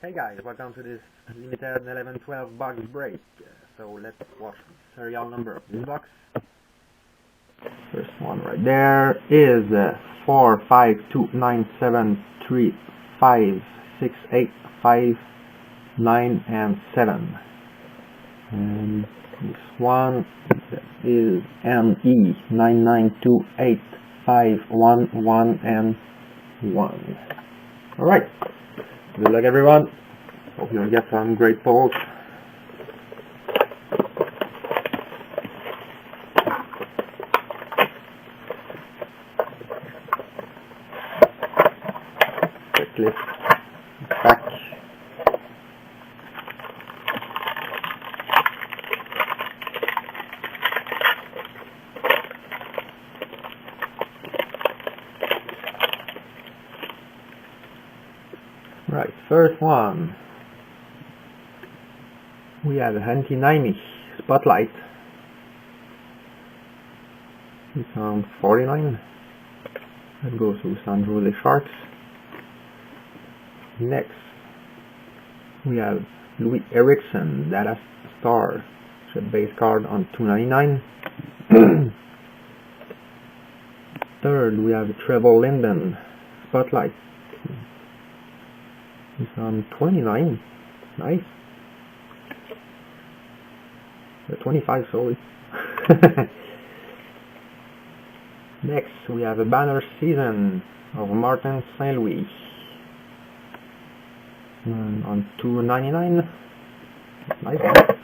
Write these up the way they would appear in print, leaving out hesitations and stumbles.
Hey guys, welcome to this limited 11-12 box break. So let's watch the serial number of this box. First one right there is 4, 5, 2, 9, 7, 3, 5, 6, 8, 5, 9, and 7. And this one is ME 9928 5, 1, 1, and 1. Alright. Good luck everyone. Hope you'll get some great pulls. Quick lift back. Right, first one. We have a Henty Naimi Spotlight. It's on 49. That goes to Sandro the Sharks. Next, we have Louis Eriksson Data Star. It's a base card on 299. Third, we have Trevor Linden Spotlight. It's on 29. Nice. 25, sorry. Next, we have a banner season of Martin St. Louis on 299. Nice one.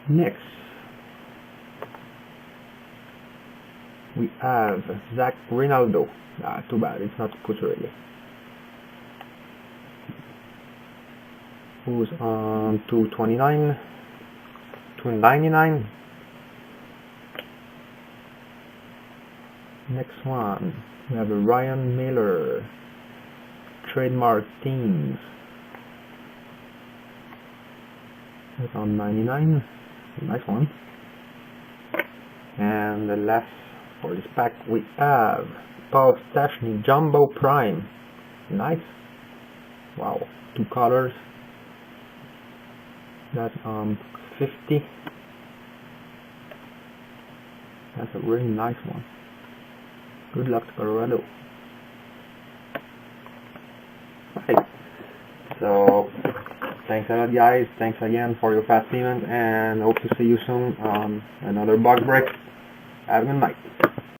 Next, we have Zach Rinaldo. Too bad, it's not Couturier. Who's on 229, 299. Next one, we have a Ryan Miller Trademark Teams. That's on 99. Nice one. And the last for this pack, we have Paul Stastny Jumbo Prime. Nice. Wow, 2 colors. That's 50. That's a really nice one. Good luck to Colorado. Right. So thanks a lot guys. Thanks again for your fast payment and hope to see you soon on another box break. Have a good night.